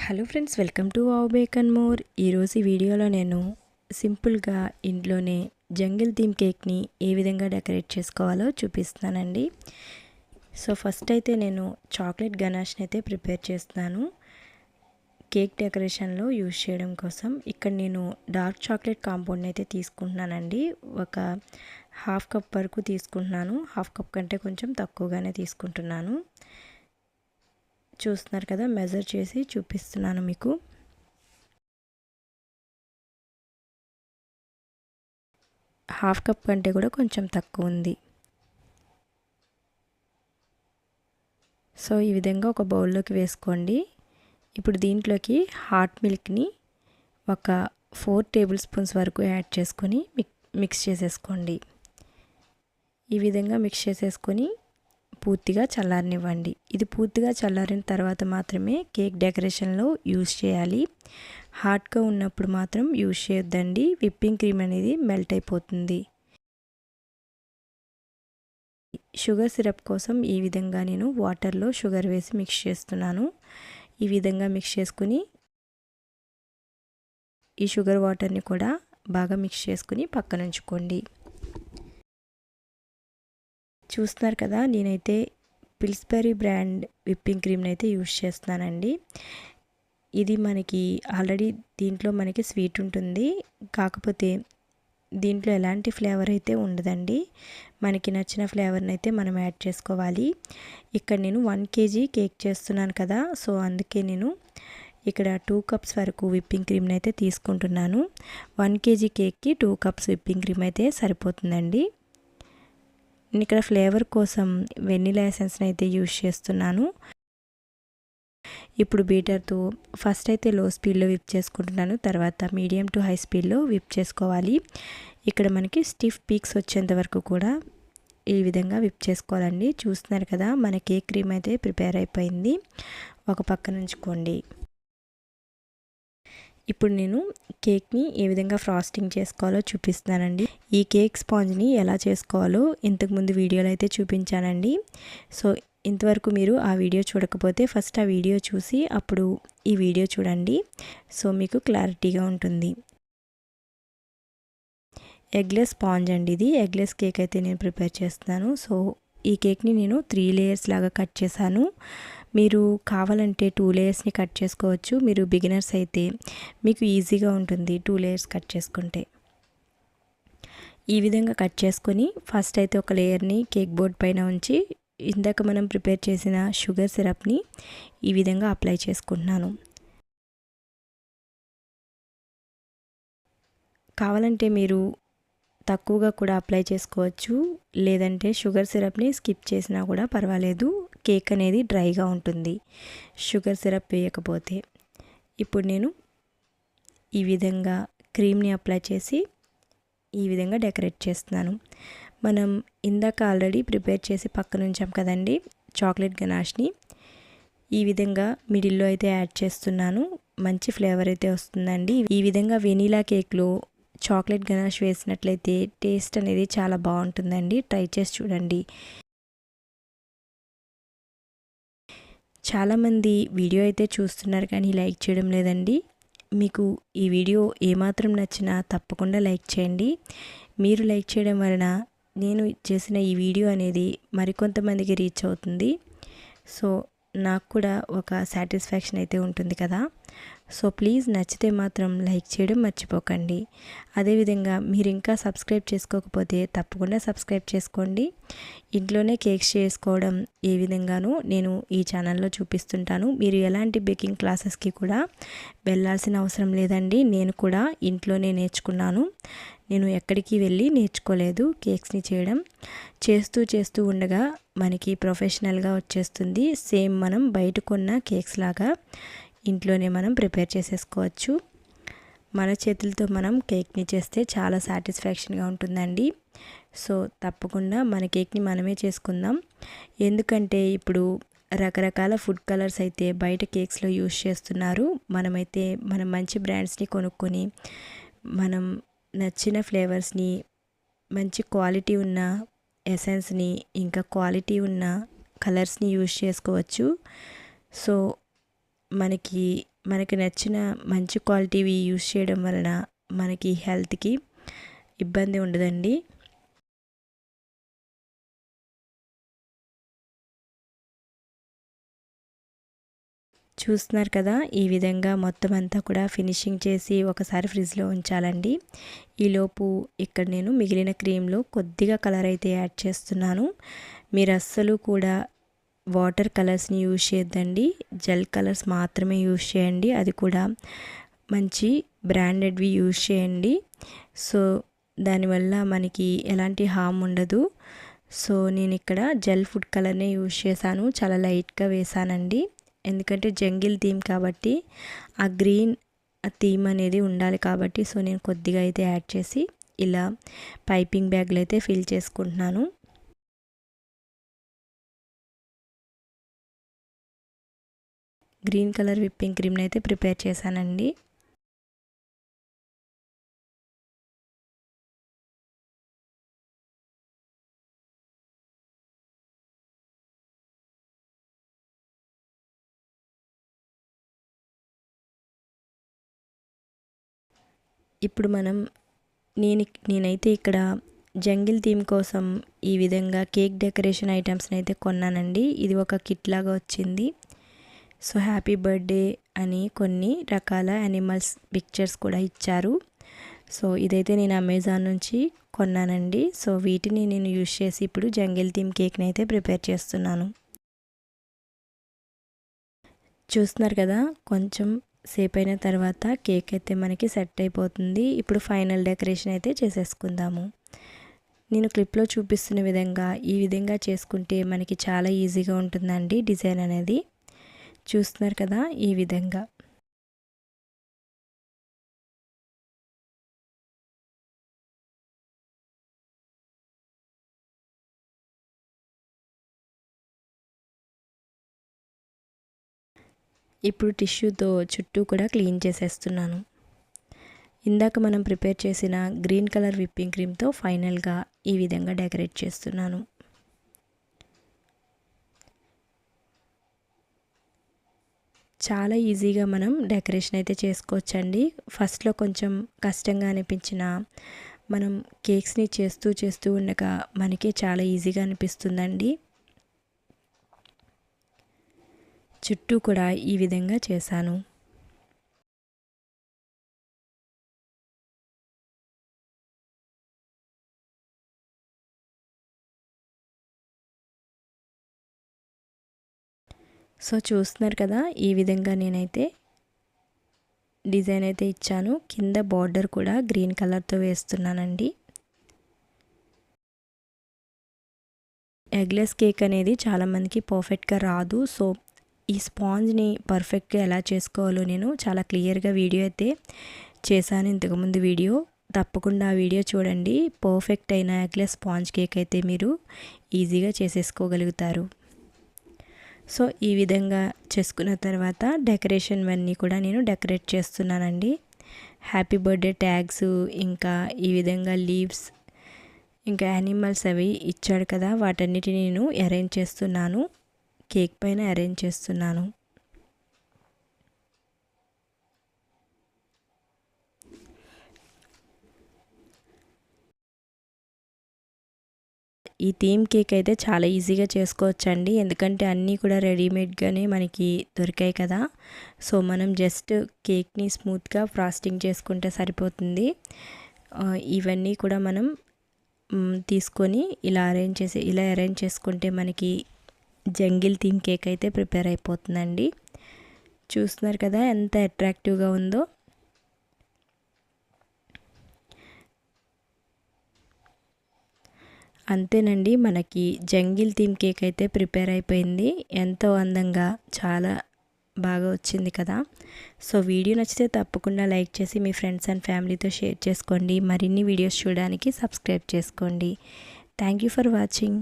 Hello friends, welcome to wow bake and more. ఈరోజు ఈ వీడియోలో నేను సింపుల్గా ఇంట్లోనే జంగిల్ థీమ్ కేక్ని ఏ విధంగా డెకరేట్ చేసుకోవాలో చూపిస్తానండి. సో ఫస్ట్ అయితే నేను చాక్లెట్ గనాష్ని అయితే ప్రిపేర్ చేస్తున్నాను కేక్ డెకరేషన్లో యూజ్ చేయడం కోసం. ఇక్కడ నేను డార్క్ చాక్లెట్ కాంపౌండ్ అయితే తీసుకుంటున్నానండి. ఒక హాఫ్ కప్ వరకు తీసుకుంటున్నాను. హాఫ్ కప్ కంటే కొంచెం తక్కువగానే తీసుకుంటున్నాను. చూస్తున్నారు కదా, మెజర్ చేసి చూపిస్తున్నాను మీకు. హాఫ్ కప్ కంటే కూడా కొంచెం తక్కువ ఉంది. సో ఈ విధంగా ఒక బౌల్లోకి వేసుకోండి. ఇప్పుడు దీంట్లోకి హాట్ మిల్క్ని ఒక 4 టేబుల్ స్పూన్స్ వరకు యాడ్ చేసుకొని మిక్స్ చేసేసుకోండి. ఈ విధంగా మిక్స్ చేసేసుకొని పూర్తిగా చల్లారనివ్వండి. ఇది పూర్తిగా చల్లారిన తర్వాత మాత్రమే కేక్ డెకరేషన్లో యూజ్ చేయాలి. హాట్గా ఉన్నప్పుడు మాత్రం యూజ్ చేయొద్దండి. విప్పింగ్ క్రీమ్ అనేది మెల్ట్ అయిపోతుంది. షుగర్ సిరప్ కోసం ఈ విధంగా నేను వాటర్లో షుగర్ వేసి మిక్స్ చేస్తున్నాను. ఈ విధంగా మిక్స్ చేసుకుని ఈ షుగర్ వాటర్ని కూడా బాగా మిక్స్ చేసుకుని పక్కన ఉంచుకోండి. చూస్తున్నారు కదా, నేనైతే పిల్స్బెరీ బ్రాండ్ విప్పింగ్ క్రీమ్ని అయితే యూజ్ చేస్తున్నానండి. ఇది మనకి ఆల్రెడీ దీంట్లో మనకి స్వీట్ ఉంటుంది, కాకపోతే దీంట్లో ఎలాంటి ఫ్లేవర్ అయితే ఉండదండి. మనకి నచ్చిన ఫ్లేవర్ని అయితే మనం యాడ్ చేసుకోవాలి. ఇక్కడ నేను 1 kg కేక్ చేస్తున్నాను కదా, సో అందుకే నేను ఇక్కడ 2 కప్స్ వరకు విప్పింగ్ క్రీమ్ని అయితే తీసుకుంటున్నాను. 1 kg కేక్కి 2 కప్స్ విప్పింగ్ క్రీమ్ అయితే సరిపోతుందండి. నేను ఇక్కడ ఫ్లేవర్ కోసం వెనిలా ఎసెన్స్ని అయితే యూజ్ చేస్తున్నాను. ఇప్పుడు బీటర్తో ఫస్ట్ అయితే లో స్పీడ్లో విప్ చేసుకుంటున్నాను, తర్వాత మీడియం టు హై స్పీడ్లో విప్ చేసుకోవాలి. ఇక్కడ మనకి స్టిఫ్ పీక్స్ వచ్చేంత వరకు కూడా ఈ విధంగా విప్ చేసుకోవాలండి. చూస్తున్నారు కదా, మన కేక్ క్రీమ్ అయితే ప్రిపేర్ అయిపోయింది. ఒక పక్కన ఉంచుకోండి. ఇప్పుడు నేను కేక్ని ఏ విధంగా ఫ్రాస్టింగ్ చేసుకోవాలో చూపిస్తున్నానండి. ఈ కేక్ స్పాంజ్ని ఎలా చేసుకోవాలో ఇంతకుముందు వీడియోలో అయితే చూపించానండి. సో ఇంతవరకు మీరు ఆ వీడియో చూడకపోతే ఫస్ట్ ఆ వీడియో చూసి అప్పుడు ఈ వీడియో చూడండి. సో మీకు క్లారిటీగా ఉంటుంది. ఎగ్లెస్ స్పాంజ్ అండి ఇది. ఎగ్లెస్ కేక్ అయితే నేను ప్రిపేర్ చేస్తున్నాను. సో ఈ కేక్ని నేను 3 లేయర్స్ లాగా కట్ చేశాను. మీరు కావాలంటే 2 లేయర్స్ని కట్ చేసుకోవచ్చు. మీరు బిగినర్స్ అయితే మీకు ఈజీగా ఉంటుంది 2 లేయర్స్ కట్ చేసుకుంటే. ఈ విధంగా కట్ చేసుకొని ఫస్ట్ అయితే ఒక లేయర్ని కేక్ బోర్డ్ పైన ఉంచి ఇందాక మనం ప్రిపేర్ చేసిన షుగర్ సిరప్ని ఈ విధంగా అప్లై చేసుకుంటున్నాను. కావాలంటే మీరు తక్కువగా కూడా అప్లై చేసుకోవచ్చు, లేదంటే షుగర్ సిరప్ని స్కిప్ చేసినా కూడా పర్వాలేదు. కేక్ అనేది డ్రైగా ఉంటుంది షుగర్ సిరప్ వేయకపోతే. ఇప్పుడు నేను ఈ విధంగా క్రీమ్ని అప్లై చేసి ఈ విధంగా డెకరేట్ చేస్తున్నాను. మనం ఇందాక ఆల్రెడీ ప్రిపేర్ చేసి పక్కన ఉంచాం కదండి చాక్లెట్ గనాష్ని. ఈ విధంగా మిడిల్లో అయితే యాడ్ చేస్తున్నాను. మంచి ఫ్లేవర్ అయితే వస్తుందండి. ఈ విధంగా వెనీలా కేక్లో చాక్లెట్ గనాష్ వేసినట్లయితే టేస్ట్ అనేది చాలా బాగుంటుందండి. ట్రై చేసి చూడండి. చాలామంది వీడియో అయితే చూస్తున్నారు కానీ లైక్ చేయడం లేదండి. మీకు ఈ వీడియో ఏమాత్రం నచ్చినా తప్పకుండా లైక్ చేయండి. మీరు లైక్ చేయడం వలన నేను చేసిన ఈ వీడియో అనేది మరికొంతమందికి రీచ్ అవుతుంది. సో నాకు కూడా ఒక సాటిస్ఫాక్షన్ అయితే ఉంటుంది కదా. సో ప్లీజ్ నచ్చితే మాత్రం లైక్ చేయడం మర్చిపోకండి. అదేవిధంగా మీరు ఇంకా సబ్స్క్రైబ్ చేసుకోకపోతే తప్పకుండా సబ్స్క్రైబ్ చేసుకోండి. ఇంట్లోనే కేక్స్ చేసుకోవడం ఏ విధంగానూ నేను ఈ ఛానల్లో చూపిస్తుంటాను. మీరు ఎలాంటి బేకింగ్ క్లాసెస్కి కూడా వెళ్ళాల్సిన అవసరం లేదండి. నేను కూడా ఇంట్లోనే నేర్చుకున్నాను. నేను ఎక్కడికి వెళ్ళి నేర్చుకోలేదు. కేక్స్ని చేయడం చేస్తూ ఉండగా మనకి ప్రొఫెషనల్గా వచ్చేస్తుంది. సేమ్ మనం బయట కొన్న కేక్స్ లాగా ఇంట్లోనే మనం ప్రిపేర్ చేసేసుకోవచ్చు. మన చేతులతో మనం కేక్ని చేస్తే చాలా సాటిస్ఫాక్షన్గా ఉంటుందండి. సో తప్పకుండా మన కేక్ని మనమే చేసుకుందాం. ఎందుకంటే ఇప్పుడు రకరకాల ఫుడ్ కలర్స్ అయితే బయట కేక్స్లో యూజ్ చేస్తున్నారు. మనమైతే మనం మంచి బ్రాండ్స్ని కొనుక్కొని మనం నచ్చిన ఫ్లేవర్స్ని, మంచి క్వాలిటీ ఉన్న ఎసెన్స్ని, ఇంకా క్వాలిటీ ఉన్న కలర్స్ని యూజ్ చేసుకోవచ్చు. సో మనకి మనకి నచ్చిన మంచి క్వాలిటీవి యూస్ చేయడం వలన మనకి హెల్త్కి ఇబ్బంది ఉండదండి. చూస్తున్నారు కదా, ఈ విధంగా మొత్తం అంతా కూడా ఫినిషింగ్ చేసి ఒకసారి ఫ్రిడ్జ్లో ఉంచాలండి. ఈలోపు ఇక్కడ నేను మిగిలిన క్రీమ్లో కొద్దిగా కలర్ అయితే యాడ్ చేస్తున్నాను. మీరు అస్సలు కూడా వాటర్ కలర్స్ని యూజ్ చేయొద్దండి, జెల్ కలర్స్ మాత్రమే యూజ్ చేయండి. అది కూడా మంచి బ్రాండెడ్వి యూజ్ చేయండి. సో దానివల్ల మనకి ఎలాంటి హామ్ ఉండదు. సో నేను ఇక్కడ జెల్ ఫుడ్ కలర్నే యూజ్ చేశాను, చాలా లైట్గా వేసానండి. ఎందుకంటే జంగిల్ థీమ్ కాబట్టి ఆ గ్రీన్ థీమ్ అనేది ఉండాలి కాబట్టి, సో నేను కొద్దిగా అయితే యాడ్ చేసి ఇలా పైపింగ్ బ్యాగ్లో అయితే ఫిల్ చేసుకుంటున్నాను. గ్రీన్ కలర్ విప్పింగ్ క్రీమ్ని అయితే ప్రిపేర్ చేశానండి. ఇప్పుడు నేనైతే ఇక్కడ జంగిల్ థీమ్ కోసం ఈ విధంగా కేక్ డెకరేషన్ ఐటమ్స్ని అయితే కొన్నానండి. ఇది ఒక కిట్ లాగా వచ్చింది. సో హ్యాపీ బర్త్డే అని కొన్ని రకాల యానిమల్స్ పిక్చర్స్ కూడా ఇచ్చారు. సో ఇదైతే నేను అమెజాన్ నుంచి కొన్నానండి. సో వీటిని నేను యూజ్ చేసి ఇప్పుడు జంగిల్ థీమ్ కేక్ని అయితే ప్రిపేర్ చేస్తున్నాను. చూస్తున్నారు కదా, కొంచెం సేపు అయిన తర్వాత కేక్ అయితే మనకి సెట్ అయిపోతుంది. ఇప్పుడు ఫైనల్ డెకరేషన్ అయితే చేసేసుకుందాము. నేను క్లిప్లో చూపిస్తున్న విధంగా ఈ విధంగా చేసుకుంటే మనకి చాలా ఈజీగా ఉంటుందండి డిజైన్ అనేది. చూస్తున్నారు కదా, ఈ విధంగా ఇప్పుడు టిష్యూతో చుట్టూ కూడా క్లీన్ చేసేస్తున్నాను. ఇందాక మనం ప్రిపేర్ చేసిన గ్రీన్ కలర్ విప్పింగ్ క్రీమ్తో ఫైనల్గా ఈ విధంగా డెకరేట్ చేస్తున్నాను. చాలా ఈజీగా మనం డెకరేషన్ అయితే చేసుకోవచ్చండి. ఫస్ట్లో కొంచెం కష్టంగా అనిపించిన మనం కేక్స్ని చేస్తూ ఉండగా మనకి చాలా ఈజీగా అనిపిస్తుందండి. చుట్టూ కూడా ఈ విధంగా చేశాను. సో చూస్తున్నారు కదా, ఈ విధంగా నేనైతే డిజైన్ అయితే ఇచ్చాను. కింద బార్డర్ కూడా గ్రీన్ కలర్తో వేస్తున్నానండి. ఎగ్లెస్ కేక్ అనేది చాలామందికి పర్ఫెక్ట్గా రాదు. సో ఈ స్పాంజ్ని పర్ఫెక్ట్గా ఎలా చేసుకోవాలో నేను చాలా క్లియర్గా వీడియో అయితే చేశాను ఇంతకుముందు వీడియో. తప్పకుండా ఆ వీడియో చూడండి. పర్ఫెక్ట్ అయిన ఎగ్లెస్ స్పాంజ్ కేక్ అయితే మీరు ఈజీగా చేసేసుకోగలుగుతారు. సో ఈ విధంగా చేసుకున్న తర్వాత డెకరేషన్ అన్నీ కూడా నేను డెకరేట్ చేస్తున్నానండి. హ్యాపీ బర్త్డే ట్యాగ్స్, ఇంకా ఈ విధంగా లీవ్స్, ఇంకా యానిమల్స్ అవి ఇచ్చాడు కదా, వాటన్నిటిని నేను అరేంజ్ చేస్తున్నాను, కేక్ పైన అరేంజ్ చేస్తున్నాను. ఈ థీమ్ కేక్ అయితే చాలా ఈజీగా చేసుకోవచ్చండి, ఎందుకంటే అన్నీ కూడా రెడీమేడ్గానే మనకి దొరికాయి కదా. సో మనం జస్ట్ కేక్ని స్మూత్గా ఫ్రాస్టింగ్ చేసుకుంటే సరిపోతుంది. ఇవన్నీ కూడా మనం తీసుకొని ఇలా అరేంజ్ చేసుకుంటే మనకి జంగిల్ థీమ్ కేక్ అయితే ప్రిపేర్ అయిపోతుందండి. చూస్తున్నారు కదా ఎంత అట్రాక్టివ్గా ఉందో. అంతేనండి, మనకి జంగిల్ థీమ్ కేక్ అయితే ప్రిపేర్ అయిపోయింది. ఎంతో అందంగా చాలా బాగా వచ్చింది కదా. సో వీడియో నచ్చితే తప్పకుండా లైక్ చేసి మీ ఫ్రెండ్స్ అండ్ ఫ్యామిలీతో షేర్ చేసుకోండి. మరిన్ని వీడియోస్ చూడడానికి సబ్స్క్రైబ్ చేసుకోండి. Thank you for watching.